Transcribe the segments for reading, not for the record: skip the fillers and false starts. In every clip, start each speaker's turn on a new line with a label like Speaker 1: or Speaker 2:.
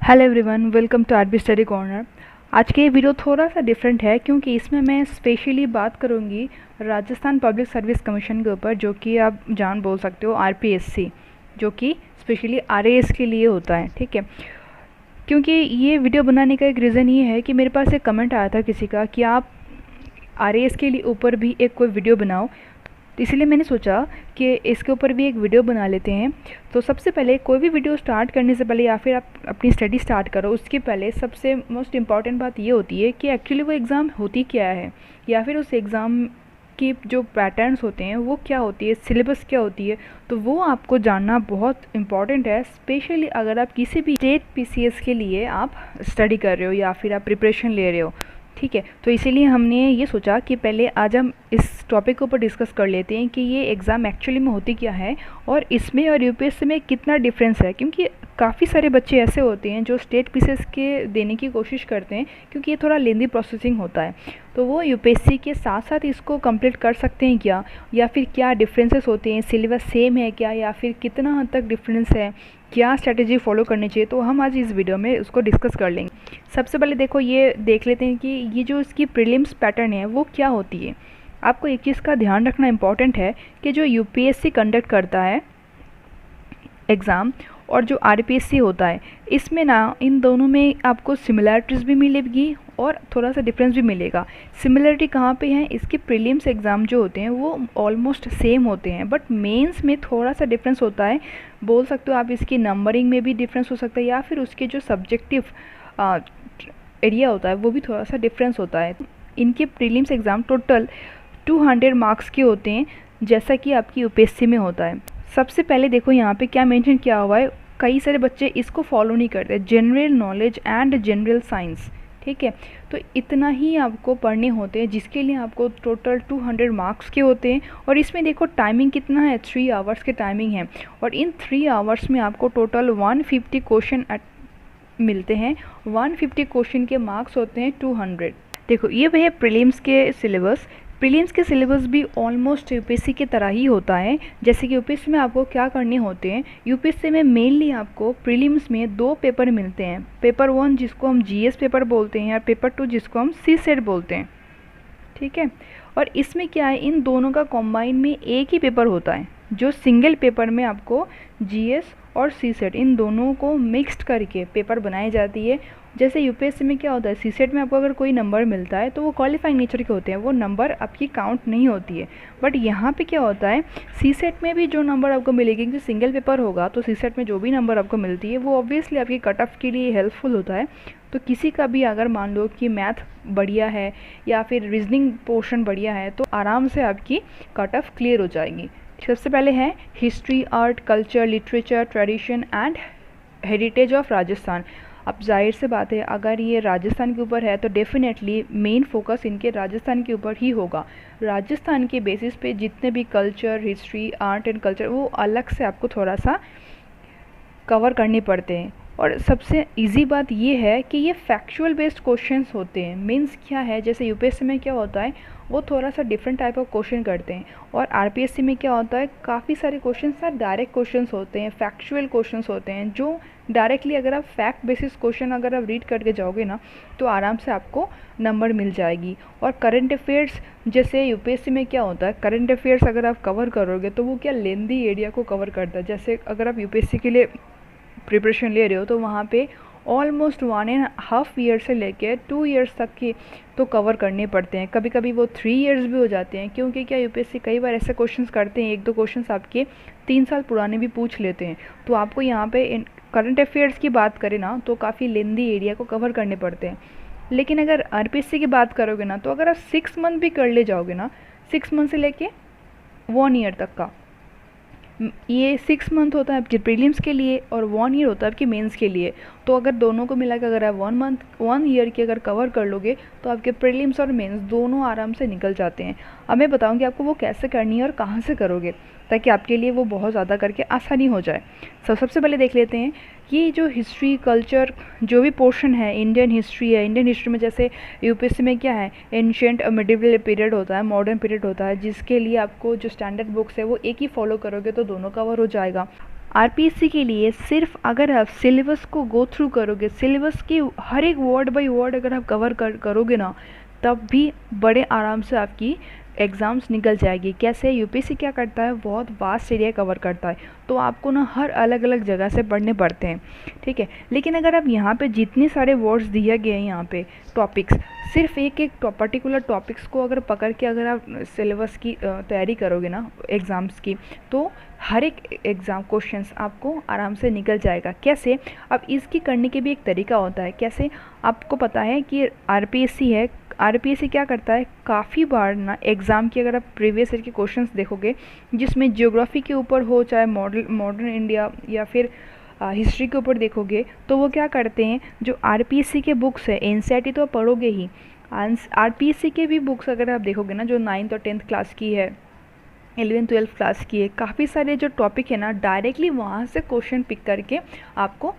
Speaker 1: Hello everyone, welcome to RB study corner. आज के ये वीडियो थोड़ा सा डिफरेंट है क्योंकि इसमें मैं स्पेशली बात करूंगी राजस्थान पब्लिक सर्विस कमीशन के ऊपर, जो कि आप जान बोल सकते हो आरपीएससी, जो कि स्पेशली आरएएस के लिए होता है। ठीक है, क्योंकि ये वीडियो बनाने का एक रीज़न ये है कि मेरे पास एक कमेंट आया था किसी का कि आप आरएएस के लिए ऊपर भी एक कोई वीडियो बनाओ, तो इसलिए मैंने सोचा कि इसके ऊपर भी एक वीडियो बना लेते हैं। तो सबसे पहले कोई भी वीडियो स्टार्ट करने से पहले या फिर आप अपनी स्टडी स्टार्ट करो उसके पहले सबसे मोस्ट इम्पॉर्टेंट बात ये होती है कि एक्चुअली वो एग्ज़ाम होती क्या है, या फिर उस एग्ज़ाम की जो पैटर्न्स होते हैं वो क्या होती है, सिलेबस क्या होती है। तो वो आपको जानना बहुत इम्पॉर्टेंट है, स्पेशली अगर आप किसी भी स्टेट पीसीएस के लिए आप स्टडी कर रहे हो या फिर आप प्रिपरेशन ले रहे हो। ठीक है, तो इसीलिए हमने ये सोचा कि पहले आज हम इस टॉपिक के ऊपर डिस्कस कर लेते हैं कि ये एग्ज़ाम एक्चुअली में होती क्या है और इसमें और यूपीएससी में कितना डिफरेंस है। क्योंकि काफ़ी सारे बच्चे ऐसे होते हैं जो स्टेट पीसीएस के देने की कोशिश करते हैं, क्योंकि ये थोड़ा लेंदी प्रोसेसिंग होता है, तो वो यूपीएससी के साथ साथ इसको कंप्लीट कर सकते हैं क्या, या फिर क्या डिफरेंसेस होते हैं, सिलेबस सेम है क्या, या फिर कितना हद तक डिफरेंस है, क्या स्ट्रेटजी फॉलो करनी चाहिए। तो हम आज इस वीडियो में उसको डिस्कस कर लेंगे। सबसे पहले देखो, ये देख लेते हैं कि ये जो इसकी प्रीलिम्स पैटर्न है वो क्या होती है। आपको एक चीज़ का ध्यान रखना इम्पॉर्टेंट है कि जो यूपीएससी कंडक्ट करता है एग्ज़ाम और जो आरपीएससी होता है, इसमें ना इन दोनों में आपको सिमिलैरिटीज़ भी मिलेगी और थोड़ा सा डिफरेंस भी मिलेगा। सिमिलरिटी कहाँ पे है, इसके प्रीलिम्स एग्ज़ाम जो होते हैं वो ऑलमोस्ट सेम होते हैं, बट मेंस में थोड़ा सा डिफरेंस होता है। बोल सकते हो आप इसकी नंबरिंग में भी डिफरेंस हो सकता है, या फिर उसके जो सब्जेक्टिव एरिया होता है वो भी थोड़ा सा डिफरेंस होता है। इनके प्रीलिम्स एग्ज़ाम टोटल 200 मार्क्स के होते हैं, जैसा कि आपकी यूपीएससी में होता है। सबसे पहले देखो यहाँ पे क्या मेंशन किया हुआ है, कई सारे बच्चे इसको फॉलो नहीं करते, general knowledge and general science. ठीक है, तो इतना ही आपको पढ़ने होते हैं, जिसके लिए आपको टोटल 200 मार्क्स के होते हैं। और इसमें देखो टाइमिंग कितना है, 3 आवर्स के टाइमिंग है, और इन 3 आवर्स में आपको टोटल 150 क्वेश्चन मिलते हैं। 150 क्वेश्चन के मार्क्स होते हैं 200। देखो ये वह प्रीलिम्स के सिलेबस। प्रीलिम्स के सिलेबस भी ऑलमोस्ट यूपीएससी की तरह ही होता है। जैसे कि यूपीएससी में आपको क्या करने होते हैं, यूपीएससी में मेनली आपको प्रीलिम्स में 2 पेपर मिलते हैं, पेपर 1 जिसको हम जीएस पेपर बोलते हैं और पेपर 2 जिसको हम सी सेट बोलते हैं। ठीक है, और इसमें क्या है, इन दोनों का कॉम्बाइन में एक ही पेपर होता है, जो सिंगल पेपर में आपको जीएस और सी सेट इन दोनों को मिक्स्ड करके पेपर बनाई जाती है। जैसे यूपीएससी में क्या होता है, सी सेट में आपको अगर कोई नंबर मिलता है तो वो क्वालिफाइंग नेचर के होते हैं, वो नंबर आपकी काउंट नहीं होती है। बट यहाँ पे क्या होता है, सी सेट में भी जो नंबर आपको मिलेगी, क्योंकि सिंगल पेपर होगा तो सी सेट में जो भी नंबर आपको मिलती है वो ऑब्वियसली आपकी कट ऑफ के लिए हेल्पफुल होता है। तो किसी का भी अगर मान लो कि मैथ बढ़िया है या फिर रीजनिंग पोर्शन बढ़िया है, तो आराम से आपकी कट ऑफ क्लियर हो जाएगी। सबसे पहले है history, art, culture, literature, tradition and heritage of Rajasthan. अब जाहिर से बात है, अगर ये राजस्थान के ऊपर है तो डेफिनेटली मेन फोकस इनके राजस्थान के ऊपर ही होगा। राजस्थान के बेसिस पे जितने भी culture, history, art and culture वो अलग से आपको थोड़ा सा कवर करने पड़ते हैं। और सबसे इजी बात ये है कि ये फैक्चुअल बेस्ड क्वेश्चंस होते हैं। मीन्स क्या है, जैसे यूपीएससी में क्या होता है वो थोड़ा सा डिफरेंट टाइप ऑफ क्वेश्चन करते हैं, और आरपीएससी में क्या होता है काफ़ी सारे क्वेश्चंस डायरेक्ट क्वेश्चंस होते हैं, फैक्चुअल क्वेश्चंस होते हैं, जो डायरेक्टली अगर आप फैक्ट बेसिस क्वेश्चन अगर आप रीड करके जाओगे ना तो आराम से आपको नंबर मिल जाएगी। और करंट अफेयर्स, जैसे यूपीएससी में क्या होता है, करंट अफेयर्स अगर आप कवर करोगे तो वो क्या लेंदी एरिया को कवर करता है। जैसे अगर आप यूपीएससी के लिए प्रिपरेशन ले रहे हो तो वहाँ पे ऑलमोस्ट 1.5 ईयर से लेके 2 ईयर्स तक की तो कवर करने पड़ते हैं, कभी कभी वो 3 ईयर्स भी हो जाते हैं। क्योंकि क्या यूपीएससी कई बार ऐसे क्वेश्चंस करते हैं, 1-2 क्वेश्चंस आपके 3 साल पुराने भी पूछ लेते हैं। तो आपको यहाँ पे करंट अफेयर्स की बात करें ना तो काफ़ी लेंदी एरिया को कवर करने पड़ते हैं। लेकिन अगर आरपीएससी की बात करोगे ना, तो अगर आप 6 मंथ भी कर ले जाओगे ना, 6 मंथ से लेके 1 ईयर तक का, ये 6 मंथ होता है आपके प्रीलिम्स के लिए और 1 ईयर होता है आपके मेंस के लिए। तो अगर दोनों को मिला के अगर आप 1 ईयर की अगर कवर कर लोगे तो आपके प्रीलिम्स और मेंस दोनों आराम से निकल जाते हैं। अब मैं बताऊंगी आपको वो कैसे करनी है और कहाँ से करोगे, ताकि आपके लिए वो बहुत ज़्यादा करके आसानी हो जाए। सबसे पहले देख लेते हैं ये जो हिस्ट्री, कल्चर जो भी पोर्शन है, इंडियन हिस्ट्री है। इंडियन हिस्ट्री में जैसे यूपीएससी में क्या है, एंशिएंट मिडिवल पीरियड होता है, मॉडर्न पीरियड होता है, जिसके लिए आपको जो स्टैंडर्ड बुक्स है वो एक ही फॉलो करोगे तो दोनों कवर हो जाएगा। आरपीएससी के लिए सिर्फ अगर आप सिलेबस को गो थ्रू करोगे, सिलेबस के हर एक वर्ड बाय वर्ड अगर आप कवर करोगे ना, तब भी बड़े आराम से आपकी एग्ज़ाम्स निकल जाएगी। कैसे? यूपीएससी क्या करता है, बहुत वास्ट एरिया कवर करता है, तो आपको ना हर अलग अलग जगह से पढ़ने पड़ते हैं, ठीक है। लेकिन अगर आप यहाँ पे जितने सारे वर्ड्स दिए गए हैं, यहाँ पे टॉपिक्स, सिर्फ एक एक पर्टिकुलर टॉपिक्स को अगर पकड़ के अगर आप सिलेबस की तैयारी करोगे ना एग्ज़ाम्स की, तो हर एक एग्ज़ाम क्वेश्चंस आपको आराम से निकल जाएगा। कैसे? अब इसकी करने के भी एक तरीका होता है। कैसे? आपको पता है कि आरपीएससी है, आरपीएससी क्या करता है, काफ़ी बार ना एग्ज़ाम की अगर आप प्रीवियस ईयर के क्वेश्चंस देखोगे जिसमें ज्योग्राफी के ऊपर हो, चाहे मॉडर्न इंडिया या फिर हिस्ट्री के ऊपर देखोगे, तो वो क्या करते हैं, जो आरपीएससी के बुक्स है, एनसीईआरटी तो आप पढ़ोगे ही, आरपीएससी के भी बुक्स अगर आप देखोगे ना, जो 9th और 10th क्लास की है, 11th 12th क्लास की है, काफ़ी सारे जो टॉपिक है ना, डायरेक्टली वहाँ से क्वेश्चन पिक करके आपको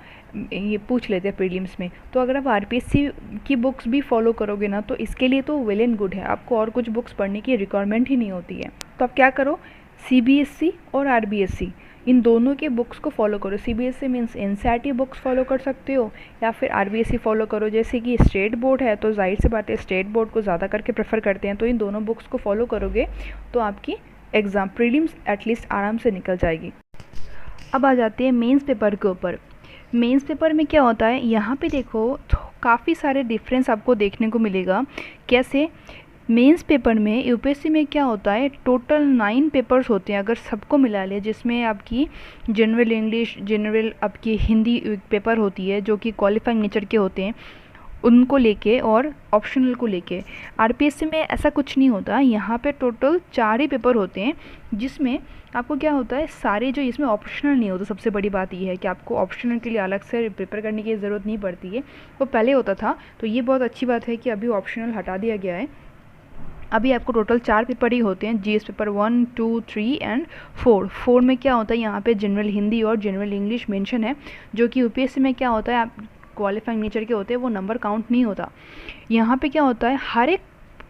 Speaker 1: ये पूछ लेते हैं प्रीलिम्स में। तो अगर आप आरपीएससी की बुक्स भी फॉलो करोगे ना, तो इसके लिए तो वेल एंड गुड है, आपको और कुछ बुक्स पढ़ने की रिक्वायरमेंट ही नहीं होती है। तो आप क्या करो, सीबीएसई और आरबीएसई इन दोनों के बुक्स को फॉलो करो। CBSE means NCERT books follow कर सकते हो, या फिर आरबीएसई फॉलो करो। जैसे कि स्टेट बोर्ड है, तो जाहिर सी बात है स्टेट बोर्ड को ज़्यादा करके प्रेफर करते हैं, तो इन दोनों बुक्स को फॉलो करोगे तो आपकी एग्ज़ाम प्रीलिम्स एटलीस्ट आराम से निकल जाएगी। अब आ जाते हैं मेंस पेपर के ऊपर। मेंस पेपर में क्या होता है, यहाँ पे देखो काफ़ी सारे डिफरेंस आपको देखने को मिलेगा। कैसे? मेंस पेपर में यूपीएससी में क्या होता है, टोटल 9 पेपर्स होते हैं अगर सबको मिला ले, जिसमें आपकी जनरल इंग्लिश, जनरल आपकी हिंदी पेपर होती है जो कि क्वालिफाइंग नेचर के होते हैं, उनको लेके और ऑप्शनल को लेके। आरपीएससी में ऐसा कुछ नहीं होता, यहाँ पे टोटल 4 ही पेपर होते हैं, जिसमें आपको क्या होता है, सारे जो इसमें ऑप्शनल नहीं होता। सबसे बड़ी बात ये है कि आपको ऑप्शनल के लिए अलग से प्रिपेयर करने की ज़रूरत नहीं पड़ती है, वो पहले होता था, तो ये बहुत अच्छी बात है कि अभी ऑप्शनल हटा दिया गया है। अभी आपको टोटल 4 पेपर ही होते हैं, जीएस पेपर 1, 2, 3 एंड 4 में क्या होता है, यहाँ पे जनरल हिंदी और जनरल इंग्लिश मेंशन है, जो कि यूपीएससी में क्या होता है, आप क्वालिफाइंग नेचर के होते हैं, वो नंबर काउंट नहीं होता। यहाँ पे क्या होता है, हर एक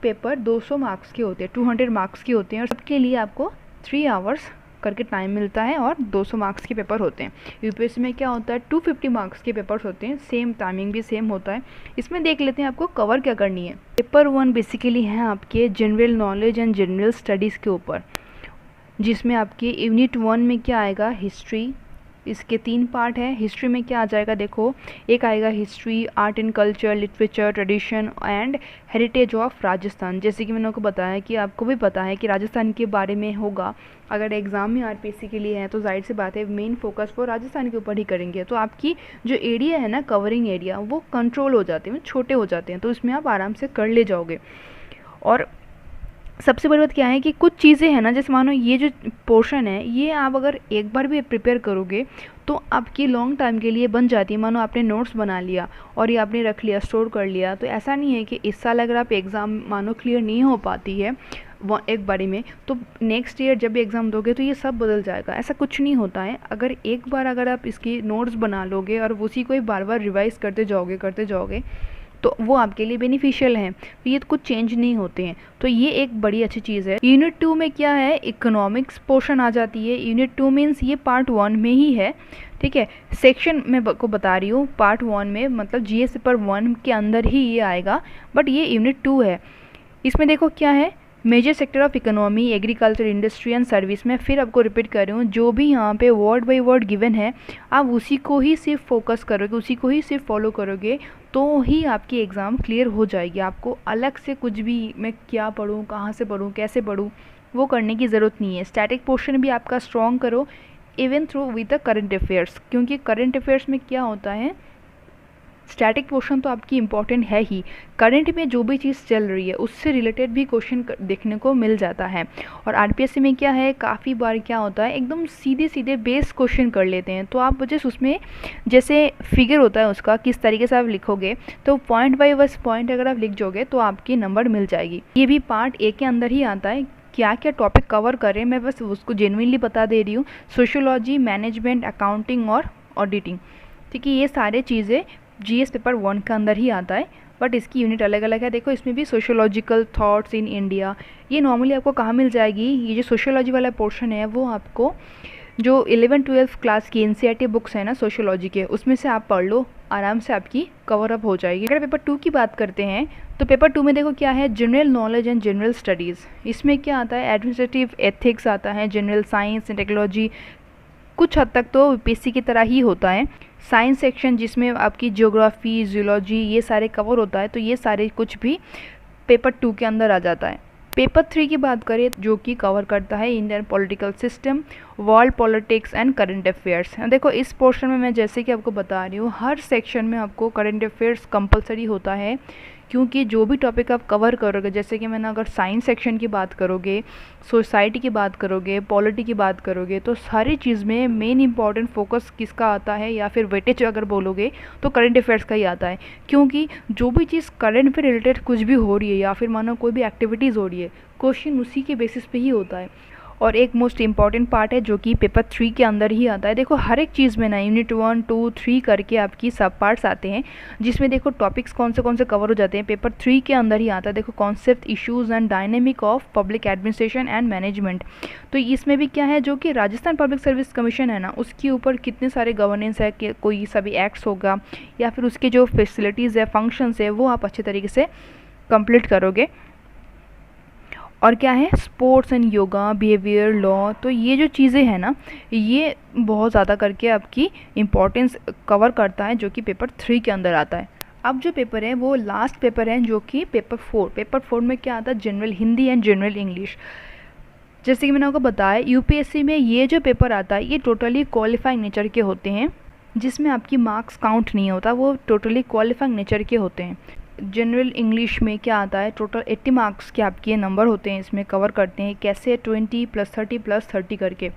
Speaker 1: पेपर 200 मार्क्स के होते हैं, 200 मार्क्स के होते हैं, और सबके लिए आपको 3 आवर्स करके टाइम मिलता है, और 200 मार्क्स के पेपर होते हैं। यूपीएससी में क्या होता है, 250 मार्क्स के पेपर्स होते हैं, सेम टाइमिंग भी सेम होता है। इसमें देख लेते हैं आपको कवर क्या करनी है। पेपर 1 बेसिकली है आपके general knowledge and general studies के ऊपर, जिसमें आपके यूनिट 1 में क्या आएगा, हिस्ट्री। इसके 3 पार्ट है। हिस्ट्री में क्या आ जाएगा, देखो, एक आएगा history, art and culture, literature, tradition and heritage of Rajasthan. जैसे कि मैंने आपको बताया कि आपको भी पता है कि राजस्थान के बारे में होगा, अगर एग्ज़ाम में आरपीएससी के लिए है तो जाहिर सी बात है मेन फोकस वो राजस्थान के ऊपर ही करेंगे, तो आपकी जो एरिया है ना, कवरिंग एरिया, वो कंट्रोल हो जाते हैं, छोटे हो जाते हैं, तो इसमें आप आराम से कर ले जाओगे। और सबसे बड़ी बात क्या है कि कुछ चीज़ें हैं ना, जैसे मानो ये जो पोर्शन है, ये आप अगर एक बार भी प्रिपेयर करोगे तो आपकी लॉन्ग टाइम के लिए बन जाती है। मानो आपने नोट्स बना लिया और ये आपने रख लिया, स्टोर कर लिया, तो ऐसा नहीं है कि इस साल अगर आप एग्ज़ाम मानो क्लियर नहीं हो पाती है वो एक बारी में, तो नेक्स्ट ईयर जब भी एग्ज़ाम दोगे तो ये सब बदल जाएगा। ऐसा कुछ नहीं होता है। अगर एक बार अगर आप इसकी नोट्स बना लोगे और उसी को ही बार बार रिवाइज़ करते जाओगे तो वो आपके लिए बेनिफिशियल है, तो ये कुछ चेंज नहीं होते हैं, तो ये एक बड़ी अच्छी चीज़ है। यूनिट 2 में क्या है, इकोनॉमिक्स पोर्शन आ जाती है। यूनिट 2 मीन्स ये पार्ट 1 में ही है, ठीक है। सेक्शन में को बता रही हूँ, पार्ट 1 में मतलब जीएस पेपर 1 के अंदर ही ये आएगा, बट ये यूनिट 2 है। इसमें देखो क्या है, major sector of economy, agriculture, industry and service में फिर आपको रिपीट कर रही हूँ, जो भी यहाँ पे वर्ड बाय वर्ड गिवन है आप उसी को ही सिर्फ फोकस करोगे, उसी को ही सिर्फ फॉलो करोगे, तो ही आपकी एग्ज़ाम क्लियर हो जाएगी। आपको अलग से कुछ भी मैं क्या पढ़ूँ, कहाँ से पढ़ूँ, कैसे पढ़ूँ, वो करने की ज़रूरत नहीं है। स्टैटिक पोर्शन भी आपका स्ट्रॉन्ग करो even through with the current affairs, क्योंकि करंट अफेयर्स में क्या होता है, स्टैटिक पोर्शन तो आपकी इम्पॉर्टेंट है ही, करंट में जो भी चीज़ चल रही है उससे रिलेटेड भी क्वेश्चन देखने को मिल जाता है। और आरपीएससी में क्या है, काफ़ी बार क्या होता है, एकदम सीधे सीधे बेस क्वेश्चन कर लेते हैं, तो आप जैसे उसमें जैसे फिगर होता है उसका किस तरीके से आप लिखोगे, तो पॉइंट बाई बस पॉइंट अगर आप लिख जाओगे तो आपकी नंबर मिल जाएगी। ये भी पार्ट ए के अंदर ही आता है, क्या क्या टॉपिक कवर करें मैं बस उसको जेन्युइनली बता दे रही हूँ। सोशियोलॉजी, मैनेजमेंट, अकाउंटिंग और ऑडिटिंग, ठीक है, ये सारे चीज़ें जीएस पेपर 1 के अंदर ही आता है, बट इसकी यूनिट अलग अलग है। देखो इसमें भी सोशियोलॉजिकल थॉट्स इन इंडिया, ये नॉर्मली आपको कहाँ मिल जाएगी, ये जो सोशियोलॉजी वाला पोर्शन है वो आपको जो 11-12 क्लास की एनसीईआरटी बुक्स है ना सोशियोलॉजी के, उसमें से आप पढ़ लो, आराम से आपकी कवर अप हो जाएगी। अगर पेपर 2 की बात करते हैं तो पेपर 2 में देखो क्या है, general knowledge and general studies. इसमें क्या आता है, एडमिनिस्ट्रेटिव एथिक्स आता है, जनरल साइंस एंड टेक्नोलॉजी, कुछ हद तक तो यूपीएससी की तरह ही होता है। साइंस सेक्शन जिसमें आपकी ज्योग्राफी, जूलॉजी ये सारे कवर होता है, तो ये सारे कुछ भी पेपर 2 के अंदर आ जाता है। पेपर 3 की बात करें जो कि कवर करता है Indian political system, world politics and current affairs. देखो इस पोर्शन में मैं जैसे कि आपको बता रही हूँ, हर सेक्शन में आपको करंट अफेयर्स कंपलसरी होता है, क्योंकि जो भी टॉपिक आप कवर करोगे, जैसे कि मैंने अगर साइंस सेक्शन की बात करोगे, सोसाइटी की बात करोगे, पॉलिटी की बात करोगे, तो सारी चीज़ में मेन इंपॉर्टेंट फोकस किसका आता है, या फिर वेटेज अगर बोलोगे तो करंट अफेयर्स का ही आता है। क्योंकि जो भी चीज़ करंट पे रिलेटेड कुछ भी हो रही है, या फिर मानो कोई भी एक्टिविटीज़ हो रही है, क्वेश्चन उसी के बेसिस पे ही होता है। और एक मोस्ट इंपॉर्टेंट पार्ट है जो कि पेपर 3 के अंदर ही आता है। देखो हर एक चीज़ में ना यूनिट 1, 2, 3 करके आपकी सब पार्ट्स आते हैं, जिसमें देखो टॉपिक्स कौन से कवर हो जाते हैं, पेपर 3 के अंदर ही आता है। देखो concept, issues and dynamic of public administration and management. तो इसमें भी क्या है, जो कि राजस्थान पब्लिक सर्विस कमीशन है ना, उसके ऊपर कितने सारे गवर्नेंस है, कि कोई सभी एक्ट्स होगा, या फिर उसके जो फैसिलिटीज़ है, फंक्शंस है, वो आप अच्छे तरीके से कंप्लीट करोगे। और क्या है, sports and yoga, behaviour law, तो ये जो चीज़ें हैं ना, ये बहुत ज़्यादा करके आपकी इम्पोर्टेंस कवर करता है, जो कि पेपर 3 के अंदर आता है। अब जो पेपर है वो लास्ट पेपर है, जो कि पेपर 4। पेपर 4 में क्या आता है, general Hindi and general English. जैसे कि मैंने आपको बताया, यूपीएससी में ये जो पेपर आता है ये टोटली क्वालिफाइंग नेचर के होते हैं, जिसमें आपकी मार्क्स काउंट नहीं होता, वो टोटली क्वालिफाइंग नेचर के होते हैं। जनरल इंग्लिश में क्या आता है, टोटल 80 मार्क्स के आपके नंबर होते हैं, इसमें कवर करते हैं कैसे 20 + 30 + 30 करके।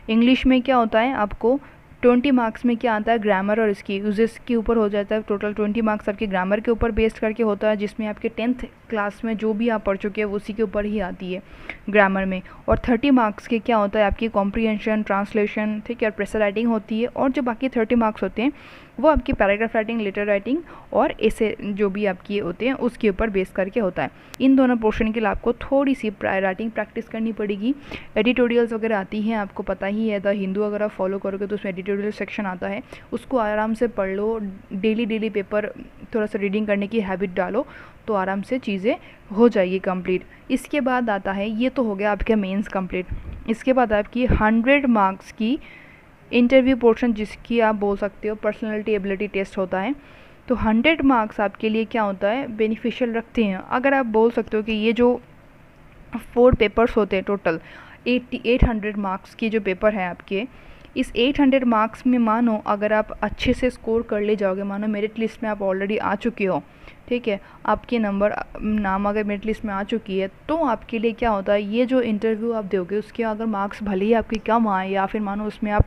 Speaker 1: इंग्लिश में क्या होता है, आपको 20 मार्क्स में क्या आता है, ग्रामर और इसकी यूजेस के ऊपर हो जाता है। टोटल 20 मार्क्स आपके ग्रामर के ऊपर बेस्ड करके होता है, जिसमें आपके 10th क्लास में जो भी आप पढ़ चुके हैं उसी के ऊपर ही आती है ग्रामर में। और 30 मार्क्स के क्या होता है, आपकी कॉम्प्रीहेंशन, ट्रांसलेशन, ठीक है, और प्रेशर राइटिंग होती है। और जो बाकी 30 मार्क्स होते हैं वो आपकी पैराग्राफ राइटिंग, लेटर राइटिंग और ऐसे जो भी आपकी होते हैं उसके ऊपर बेस करके होता है। इन दोनों पोर्शन के लिए आपको थोड़ी सी राइटिंग प्रैक्टिस करनी पड़ेगी। एडिटोरियल्स वगैरह आती हैं, आपको पता ही है, द हिंदू अगर आप फॉलो करोगे तो उसमें एडिटोरियल सेक्शन आता है, उसको आराम से पढ़ लो। डेली पेपर थोड़ा सा रीडिंग करने की हैबिट डालो, तो आराम से चीज़ें हो जाएगी कंप्लीट। इसके बाद आता है, ये तो हो गया आपका मेंस कंप्लीट। इसके बाद आपकी 100 मार्क्स की इंटरव्यू पोर्शन, जिसकी आप बोल सकते हो पर्सनालिटी एबिलिटी टेस्ट होता है। तो 100 मार्क्स आपके लिए क्या होता है, बेनिफिशियल रखते हैं। अगर आप बोल सकते हो कि ये जो 4 पेपर्स होते हैं, टोटल 800 मार्क्स के जो पेपर है आपके, इस 800 मार्क्स में मानो अगर आप अच्छे से स्कोर कर ले जाओगे, मानो मेरिट लिस्ट में आप ऑलरेडी आ चुके हो, ठीक है, आपके नाम अगर मेरिट लिस्ट में आ चुकी है, तो आपके लिए क्या होता है, ये जो इंटरव्यू आप दोगे उसके अगर मार्क्स भले ही आपके कम आए, या फिर मानो उसमें आप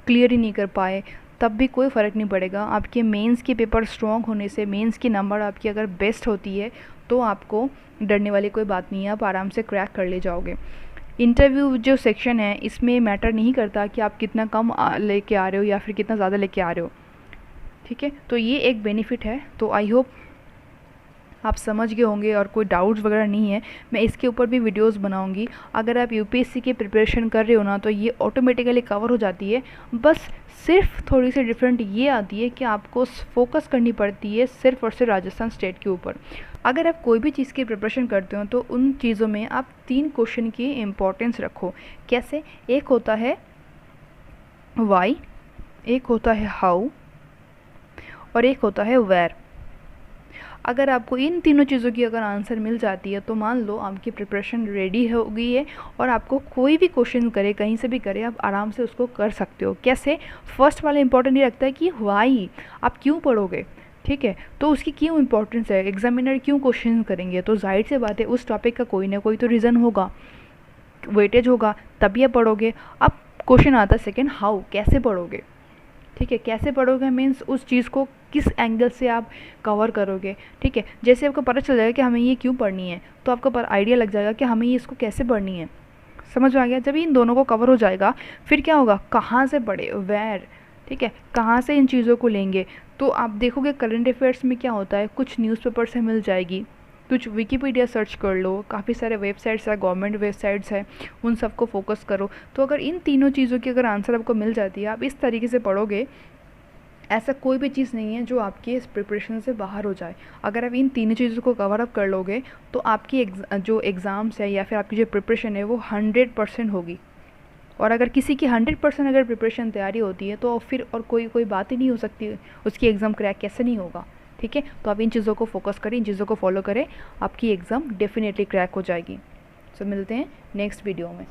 Speaker 1: क्लियर ही नहीं कर पाए, तब भी कोई फ़र्क नहीं पड़ेगा। आपके मेंस के पेपर स्ट्रॉन्ग होने से, मेंस की नंबर आपकी अगर बेस्ट होती है, तो आपको डरने वाली कोई बात नहीं है, आप आराम से क्रैक कर ले जाओगे। इंटरव्यू जो सेक्शन है, इसमें मैटर नहीं करता कि आप कितना कम लेके आ रहे हो या फिर कितना ज़्यादा लेके आ रहे हो, ठीक है। तो ये एक बेनिफिट है। तो आई होप आप समझ गए होंगे और कोई डाउट्स वगैरह नहीं है। मैं इसके ऊपर भी वीडियोस बनाऊंगी। अगर आप यूपीएससी की प्रिपरेशन कर रहे हो ना, तो ये ऑटोमेटिकली कवर हो जाती है। बस सिर्फ थोड़ी सी डिफरेंट ये आती है कि आपको फोकस करनी पड़ती है सिर्फ और सिर्फ राजस्थान स्टेट के ऊपर। अगर आप कोई भी चीज़ की प्रिपरेशन करते हो तो उन चीज़ों में आप 3 क्वेश्चन की इम्पोर्टेंस रखो। कैसे, एक होता है वाई, एक होता है हाउ और एक होता है वेयर। अगर आपको इन तीनों चीज़ों की अगर आंसर मिल जाती है, तो मान लो आपकी प्रिपरेशन रेडी हो गई है, और आपको कोई भी क्वेश्चन करे, कहीं से भी करे, आप आराम से उसको कर सकते हो। कैसे, फर्स्ट वाला इंपॉर्टेंट ये रखता है कि वाई, आप क्यों पढ़ोगे, ठीक है, तो उसकी क्यों इंपॉर्टेंस है, एग्जामिनर क्यों क्वेश्चन करेंगे, तो जाहिर सी बात है उस टॉपिक का कोई ना कोई तो रीज़न होगा, वेटेज होगा, तभी आप पढ़ोगे। अब क्वेश्चन आता है सेकेंड, हाउ, कैसे पढ़ोगे, ठीक है, कैसे पढ़ोगे मीन्स उस चीज़ को किस एंगल से आप कवर करोगे, ठीक है। जैसे आपको पता चल जाएगा कि हमें ये क्यों पढ़नी है, तो आपको आइडिया लग जाएगा कि हमें ये इसको कैसे पढ़नी है। समझ में आ गया। जब इन दोनों को कवर हो जाएगा, फिर क्या होगा, कहाँ से पढ़े, वेयर, ठीक है, कहाँ से इन चीज़ों को लेंगे। तो आप देखोगे करंट अफेयर्स में क्या होता है, कुछ न्यूज़पेपर से मिल जाएगी, कुछ विकीपीडिया सर्च कर लो, काफ़ी सारे वेबसाइट्स है, गवर्नमेंट वेबसाइट्स है, उन सबको फोकस करो। तो अगर इन तीनों चीज़ों की अगर आंसर आपको मिल जाती है, आप इस तरीके से पढ़ोगे, ऐसा कोई भी चीज़ नहीं है जो आपकी इस प्रिपरेशन से बाहर हो जाए। अगर आप इन तीनों चीज़ों को कवर अप कर लोगे तो आपकी जो एग्ज़ाम्स है या फिर आपकी जो प्रिपरेशन है वो 100% होगी। और अगर किसी की 100% अगर प्रिपरेशन तैयारी होती है तो फिर और कोई कोई बात ही नहीं हो सकती, उसकी एग्ज़ाम क्रैक कैसे नहीं होगा। ठीक है, तो आप इन चीज़ों को फोकस करें, इन चीज़ों को फॉलो करें, आपकी एग्ज़ाम डेफिनेटली क्रैक हो जाएगी। सो मिलते हैं नेक्स्ट वीडियो में।